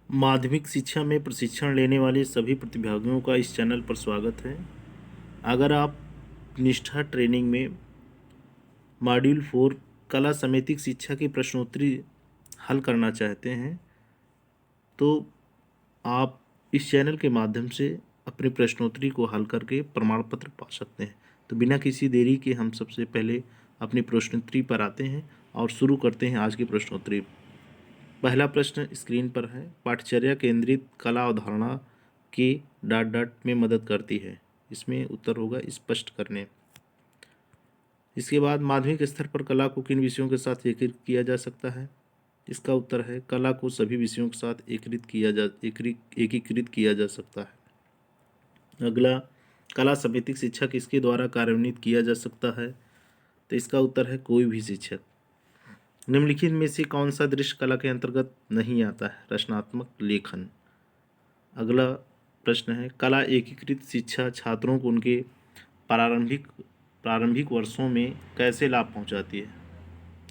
माध्यमिक शिक्षा में प्रशिक्षण लेने वाले सभी प्रतिभागियों का इस चैनल पर स्वागत है। अगर आप निष्ठा ट्रेनिंग में मॉड्यूल 4 कला समेतिक शिक्षा की प्रश्नोत्तरी हल करना चाहते हैं तो आप इस चैनल के माध्यम से अपनी प्रश्नोत्तरी को हल करके प्रमाण पत्र पा सकते हैं। तो बिना किसी देरी के हम सबसे पहले अपनी प्रश्नोत्तरी पर आते हैं और शुरू करते हैं आज की प्रश्नोत्तरी। पहला प्रश्न स्क्रीन पर है। पाठचर्या केंद्रित कला अवधारणा के डॉट डॉट में मदद करती है। इसमें उत्तर होगा स्पष्ट करने। इसके बाद माध्यमिक स्तर पर कला को किन विषयों के साथ एकीकृत किया जा सकता है। इसका उत्तर है कला को सभी विषयों के साथ एकीकृत किया जा सकता है। अगला, कला समितिक शिक्षा किसके द्वारा कार्यान्वित किया जा सकता है। तो इसका उत्तर है कोई भी शिक्षक। निम्नलिखित में से कौन सा दृश्य कला के अंतर्गत नहीं आता है। रचनात्मक लेखन। अगला प्रश्न है कला एकीकृत शिक्षा छात्रों को उनके प्रारंभिक वर्षों में कैसे लाभ पहुंचाती है।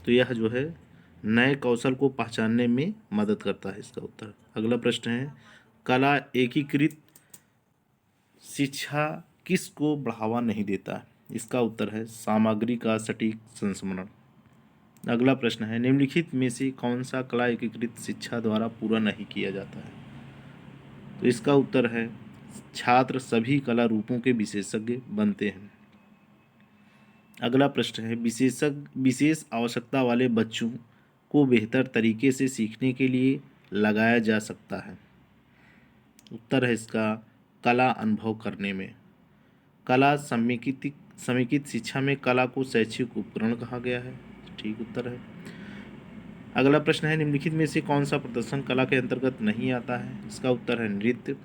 तो यह जो है नए कौशल को पहचानने में मदद करता है। इसका उत्तर। अगला प्रश्न है कला एकीकृत शिक्षा किस को बढ़ावा नहीं देता है। इसका उत्तर है सामग्री का सटीक संस्मरण। अगला प्रश्न है निम्नलिखित में से कौन सा कला एकीकृत शिक्षा द्वारा पूरा नहीं किया जाता है। तो इसका उत्तर है छात्र सभी कला रूपों के विशेषज्ञ बनते हैं। अगला प्रश्न है विशेष आवश्यकता वाले बच्चों को बेहतर तरीके से सीखने के लिए लगाया जा सकता है। उत्तर है इसका कला अनुभव करने में। कला समेकित शिक्षा में कला को शैक्षिक उपकरण कहा गया है। ठीक उत्तर है। अगला प्रश्न है निम्नलिखित में से कौन सा प्रदर्शन कला के अंतर्गत नहीं आता है। इसका उत्तर है नृत्य।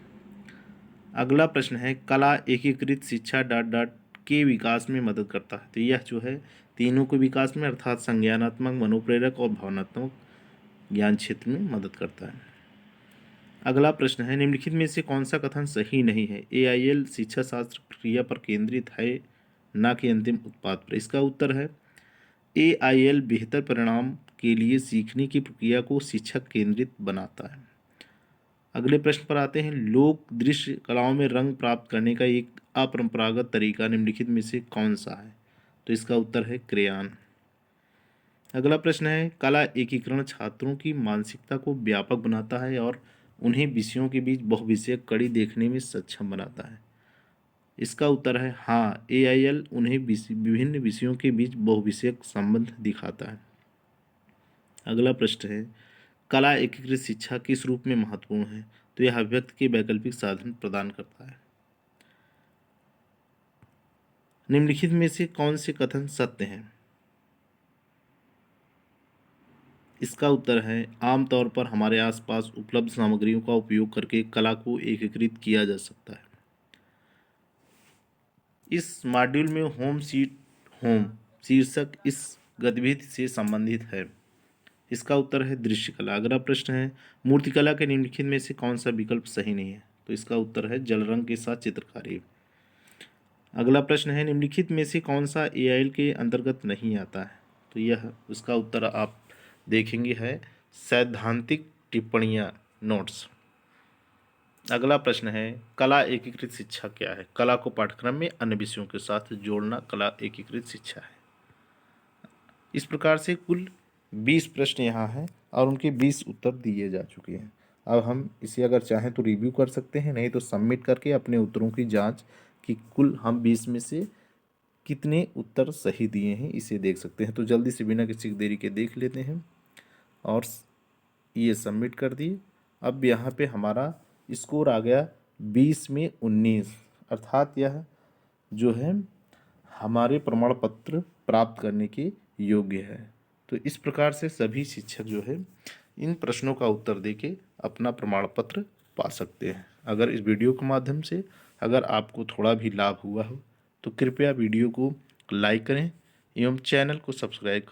अगला प्रश्न है कला एकीकृत शिक्षा डॉट डॉट के विकास में मदद करता है। तो यह जो है तीनों के विकास में अर्थात संज्ञानात्मक, मनोप्रेरक और भावनात्मक ज्ञान क्षेत्र में मदद करता है। अगला प्रश्न है निम्नलिखित में से कौन सा कथन सही नहीं है। AIL शिक्षा शास्त्र प्रक्रिया पर केंद्रित है न कि अंतिम उत्पाद पर। इसका उत्तर है AIL बेहतर परिणाम के लिए सीखने की प्रक्रिया को शिक्षक केंद्रित बनाता है। अगले प्रश्न पर आते हैं लोक दृश्य कलाओं में रंग प्राप्त करने का एक अपरंपरागत तरीका निम्नलिखित में से कौन सा है। तो इसका उत्तर है क्रेयॉन। अगला प्रश्न है कला एकीकरण छात्रों की मानसिकता को व्यापक बनाता है और उन्हें विषयों के बीच बहुविषयक कड़ी देखने में सक्षम बनाता है। इसका उत्तर है हाँ, AIL उन्हें विभिन्न विषयों के बीच बहुविषयक संबंध दिखाता है। अगला प्रश्न है कला एकीकृत शिक्षा किस रूप में महत्वपूर्ण है। तो यह अभिव्यक्ति के वैकल्पिक साधन प्रदान करता है। निम्नलिखित में से कौन से कथन सत्य हैं। इसका उत्तर है आमतौर पर हमारे आसपास उपलब्ध सामग्रियों का उपयोग करके कला को एकीकृत किया जा सकता है। इस मॉड्यूल में होम शीर्षक इस गतिविधि से संबंधित है। इसका उत्तर है दृश्य कला। अगला प्रश्न है मूर्तिकला के निम्नलिखित में से कौन सा विकल्प सही नहीं है। तो इसका उत्तर है जल रंग के साथ चित्रकारी। अगला प्रश्न है निम्नलिखित में से कौन सा AIL के अंतर्गत नहीं आता है। तो यह उसका उत्तर आप देखेंगे है सैद्धांतिक टिप्पणियाँ नोट्स। अगला प्रश्न है कला एकीकृत शिक्षा क्या है। कला को पाठ्यक्रम में अन्य विषयों के साथ जोड़ना कला एकीकृत शिक्षा है। इस प्रकार से कुल 20 प्रश्न यहाँ हैं और उनके 20 उत्तर दिए जा चुके हैं। अब हम इसे अगर चाहें तो रिव्यू कर सकते हैं, नहीं तो सबमिट करके अपने उत्तरों की जांच कि कुल हम 20 में से कितने उत्तर सही दिए हैं इसे देख सकते हैं। तो जल्दी से बिना किसी देरी के देख लेते हैं और ये सबमिट कर दिए। अब यहाँ पे हमारा स्कोर आ गया 20 में 19, अर्थात यह जो है हमारे प्रमाण पत्र प्राप्त करने के योग्य है। तो इस प्रकार से सभी शिक्षक जो है इन प्रश्नों का उत्तर देके अपना प्रमाण पत्र पा सकते हैं। अगर इस वीडियो के माध्यम से अगर आपको थोड़ा भी लाभ हुआ हो तो कृपया वीडियो को लाइक करें एवं चैनल को सब्सक्राइब करें।